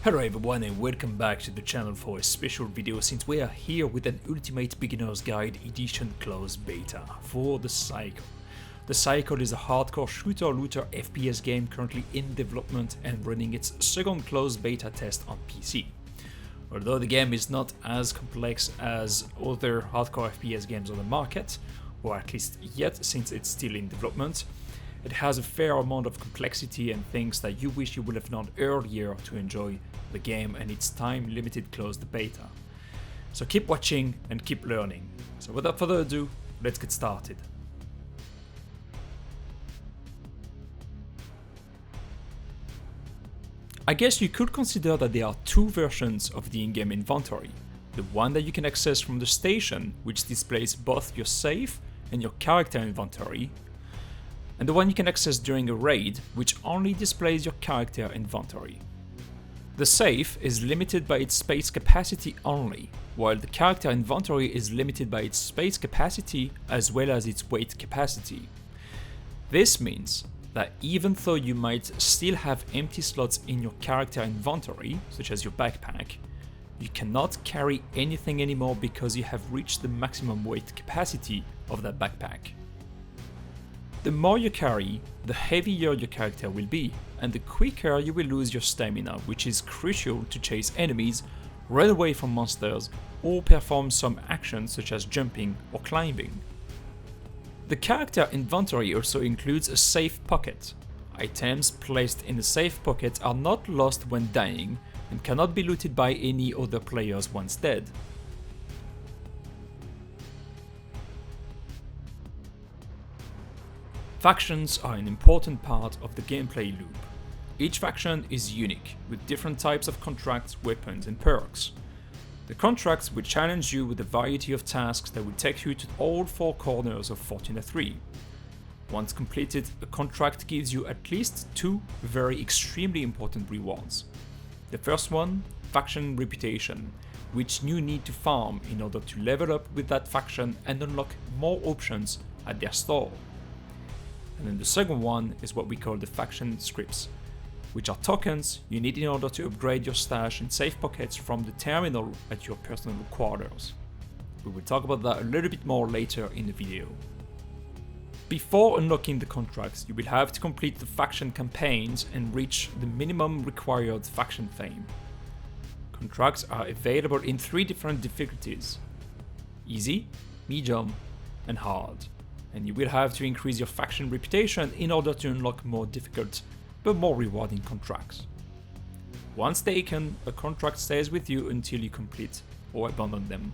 Hello everyone and welcome back to the channel for a special video since we are here with an Ultimate Beginner's Guide Edition closed beta for The Cycle. The Cycle is a hardcore shooter-looter FPS game currently in development and running its second closed beta test on PC. Although the game is not as complex as other hardcore FPS games on the market, or at least yet since it's still in development, it has a fair amount of complexity and things that you wish you would have known earlier to enjoy the game and its time-limited closed beta. So keep watching and keep learning. So without further ado, let's get started. I guess you could consider that there are two versions of the in-game inventory. The one that you can access from the station, which displays both your save and your character inventory, and the one you can access during a raid, which only displays your character inventory. The save is limited by its space capacity only, while the character inventory is limited by its space capacity as well as its weight capacity. This means that even though you might still have empty slots in your character inventory, such as your backpack, you cannot carry anything anymore because you have reached the maximum weight capacity of that backpack. The more you carry, the heavier your character will be, and the quicker you will lose your stamina, which is crucial to chase enemies, run away from monsters, or perform some actions such as jumping or climbing. The character inventory also includes a safe pocket. Items placed in the safe pocket are not lost when dying and cannot be looted by any other players once dead. Factions are an important part of the gameplay loop. Each faction is unique, with different types of contracts, weapons and perks. The contracts will challenge you with a variety of tasks that will take you to all four corners of Fortuna III. Once completed, a contract gives you at least two very extremely important rewards. The first one, faction reputation, which you need to farm in order to level up with that faction and unlock more options at their store. And then the second one is what we call the faction scripts, which are tokens you need in order to upgrade your stash and safe pockets from the terminal at your personal quarters. We will talk about that a little bit more later in the video. Before unlocking the contracts, you will have to complete the faction campaigns and reach the minimum required faction fame. Contracts are available in three different difficulties: easy, medium, and hard. And you will have to increase your faction reputation in order to unlock more difficult but more rewarding contracts. Once taken, a contract stays with you until you complete or abandon them,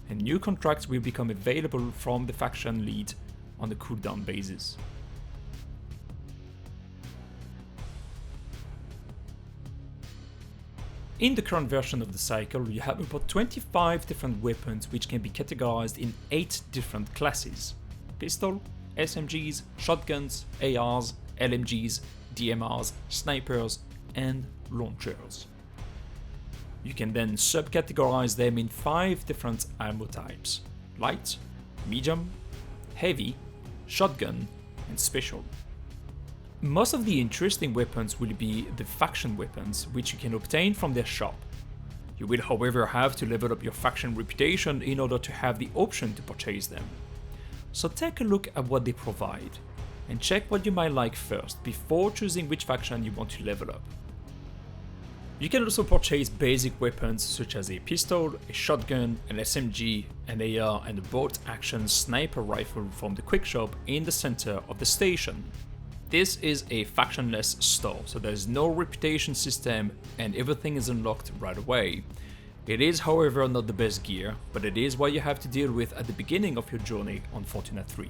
and new contracts will become available from the faction lead on a cooldown basis. In the current version of the cycle, you have about 25 different weapons which can be categorized in 8 different classes: pistol, SMGs, shotguns, ARs, LMGs, DMRs, snipers, and launchers. You can then subcategorize them in 5 different ammo types: light, medium, heavy, shotgun, and special. Most of the interesting weapons will be the faction weapons, which you can obtain from their shop. You will however have to level up your faction reputation in order to have the option to purchase them. So take a look at what they provide, and check what you might like first before choosing which faction you want to level up. You can also purchase basic weapons such as a pistol, a shotgun, an SMG, an AR and a bolt-action sniper rifle from the quick shop in the center of the station. This is a factionless store, so there is no reputation system and everything is unlocked right away. It is, however, not the best gear, but it is what you have to deal with at the beginning of your journey on Fortuna III.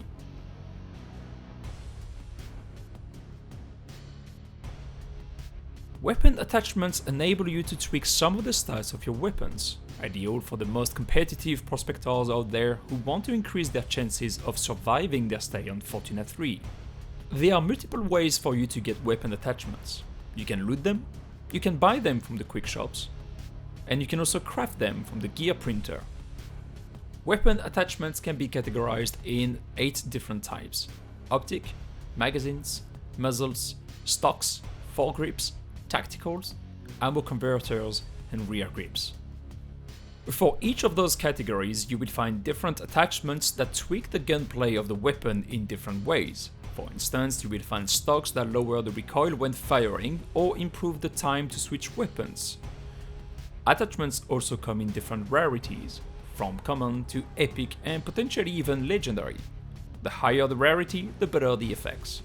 Weapon attachments enable you to tweak some of the stats of your weapons, ideal for the most competitive prospectors out there who want to increase their chances of surviving their stay on Fortuna III. There are multiple ways for you to get weapon attachments. You can loot them, you can buy them from the quick shops, and you can also craft them from the gear printer. Weapon attachments can be categorized in 8 different types: optic, magazines, muzzles, stocks, foregrips, tacticals, ammo converters, and rear grips. For each of those categories, you will find different attachments that tweak the gunplay of the weapon in different ways. For instance, you will find stocks that lower the recoil when firing or improve the time to switch weapons. Attachments also come in different rarities, from common to epic and potentially even legendary. The higher the rarity, the better the effects.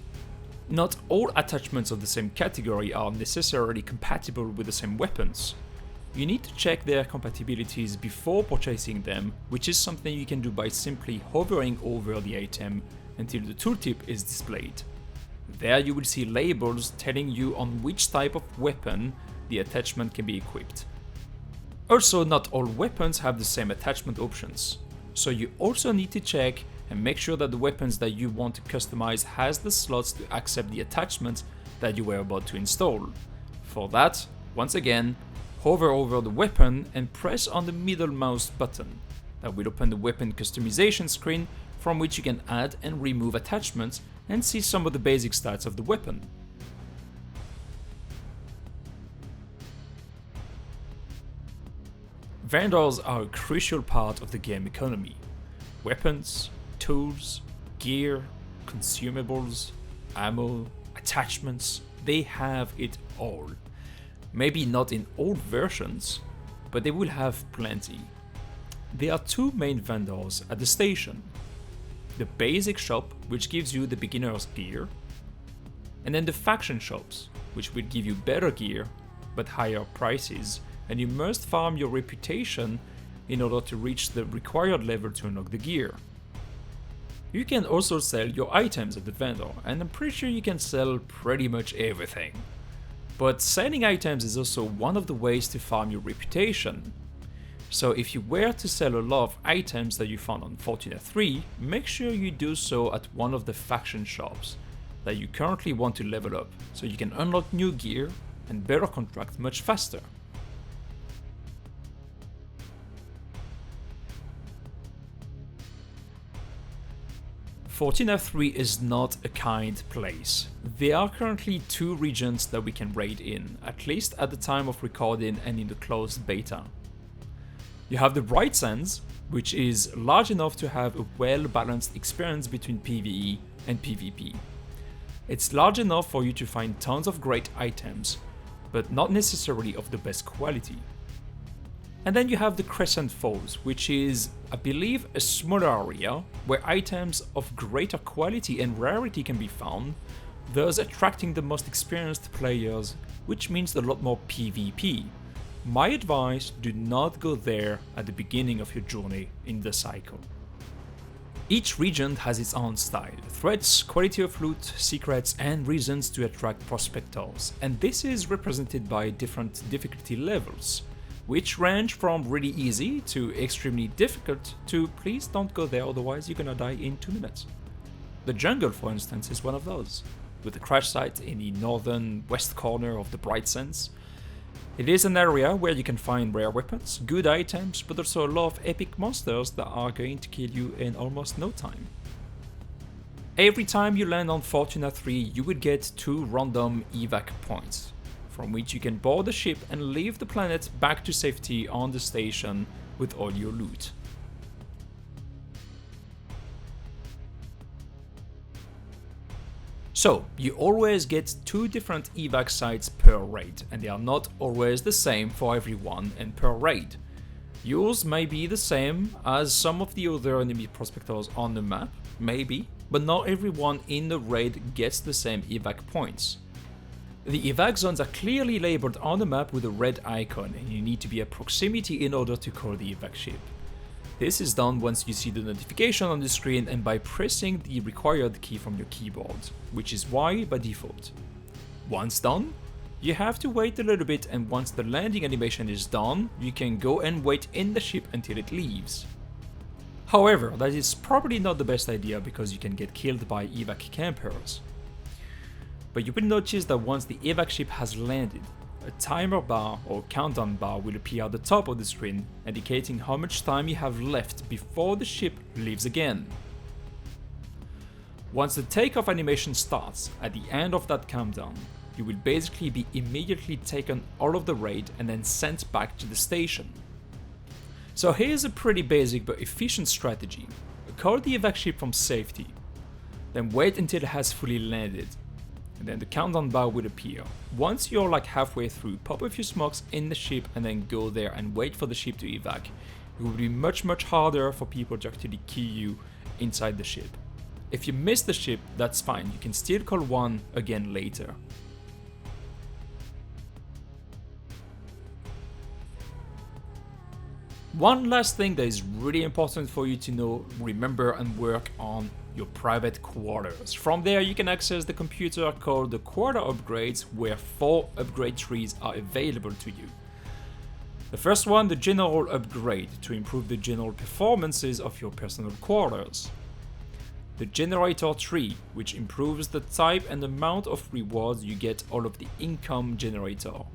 Not all attachments of the same category are necessarily compatible with the same weapons. You need to check their compatibilities before purchasing them, which is something you can do by simply hovering over the item until the tooltip is displayed. There you will see labels telling you on which type of weapon the attachment can be equipped. Also, not all weapons have the same attachment options, so you also need to check and make sure that the weapons that you want to customize has the slots to accept the attachments that you were about to install. For that, once again, hover over the weapon and press on the middle mouse button. That will open the weapon customization screen from which you can add and remove attachments and see some of the basic stats of the weapon. Vendors are a crucial part of the game economy. Weapons, tools, gear, consumables, ammo, attachments, they have it all. Maybe not in all versions, but they will have plenty. There are two main vendors at the station. The basic shop, which gives you the beginner's gear, and then the faction shops, which will give you better gear, but higher prices, and you must farm your reputation in order to reach the required level to unlock the gear. You can also sell your items at the vendor, and I'm pretty sure you can sell pretty much everything. But selling items is also one of the ways to farm your reputation. So if you were to sell a lot of items that you found on Fortuna III, make sure you do so at one of the faction shops that you currently want to level up, so you can unlock new gear and better contract much faster. Fortuna III is not a kind place. There are currently 2 regions that we can raid in, at least at the time of recording and in the closed beta. You have the Bright Sands, which is large enough to have a well-balanced experience between PvE and PvP. It's large enough for you to find tons of great items, but not necessarily of the best quality. And then you have the Crescent Falls, which is, I believe, a smaller area where items of greater quality and rarity can be found, thus attracting the most experienced players, which means a lot more PvP. My advice, do not go there at the beginning of your journey in the cycle. Each region has its own style, threats, quality of loot, secrets, and reasons to attract prospectors, and this is represented by different difficulty levels, which range from really easy to extremely difficult to please don't go there otherwise you're gonna die in 2 minutes. The jungle, for instance, is one of those, with a crash site in the northern west corner of the Bright Sands. It is an area where you can find rare weapons, good items, but also a lot of epic monsters that are going to kill you in almost no time. Every time you land on Fortuna III, you will get 2 random evac points, from which you can board the ship and leave the planet back to safety on the station with all your loot. So, you always get 2 different evac sites per raid, and they are not always the same for everyone and per raid. Yours may be the same as some of the other enemy prospectors on the map, maybe, but not everyone in the raid gets the same evac points. The evac zones are clearly labeled on the map with a red icon, and you need to be at proximity in order to call the evac ship. This is done once you see the notification on the screen and by pressing the required key from your keyboard, which is Y by default. Once done, you have to wait a little bit, and once the landing animation is done, you can go and wait in the ship until it leaves. However, that is probably not the best idea because you can get killed by evac campers. But you will notice that once the evac ship has landed, a timer bar or countdown bar will appear at the top of the screen, indicating how much time you have left before the ship leaves again. Once the takeoff animation starts at the end of that countdown, you will basically be immediately taken out of the raid and then sent back to the station. So here's a pretty basic but efficient strategy. Call the evac ship from safety, then wait until it has fully landed, and then the countdown bar will appear. Once you're like halfway through, pop a few smokes in the ship and then go there and wait for the ship to evac. It will be much harder for people to actually kill you inside the ship. If you miss the ship, that's fine, you can still call one again later. One last thing that is really important for you to know, remember and work on your private quarters. From there you can access the computer called the quarter upgrades, where 4 upgrade trees are available to you. The first one, the general upgrade, to improve the general performances of your personal quarters. The generator tree, which improves the type and amount of rewards you get out of the income generator.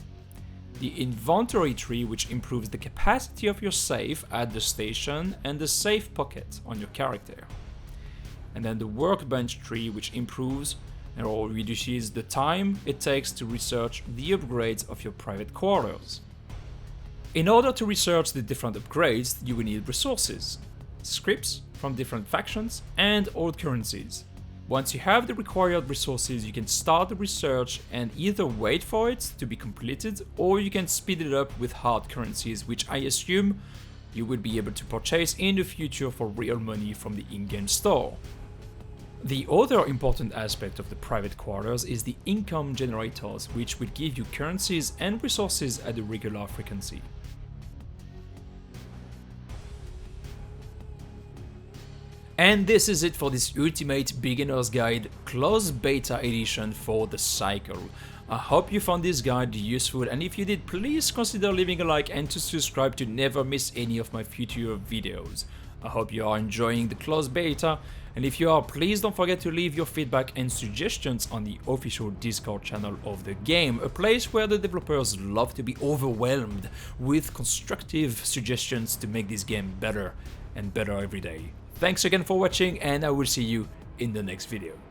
The inventory tree, which improves the capacity of your safe at the station and the safe pocket on your character. And then the workbench tree, which improves or reduces the time it takes to research the upgrades of your private quarters. In order to research the different upgrades, you will need resources, scripts from different factions, and old currencies. Once you have the required resources, you can start the research and either wait for it to be completed, or you can speed it up with hard currencies, which I assume you will be able to purchase in the future for real money from the in-game store. The other important aspect of the private quarters is the income generators, which will give you currencies and resources at a regular frequency. And this is it for this Ultimate Beginner's Guide Closed Beta Edition for the Cycle. I hope you found this guide useful, and if you did, please consider leaving a like and to subscribe to never miss any of my future videos. I hope you are enjoying the closed beta, and if you are, please don't forget to leave your feedback and suggestions on the official Discord channel of the game, a place where the developers love to be overwhelmed with constructive suggestions to make this game better and better every day. Thanks again for watching, and I will see you in the next video.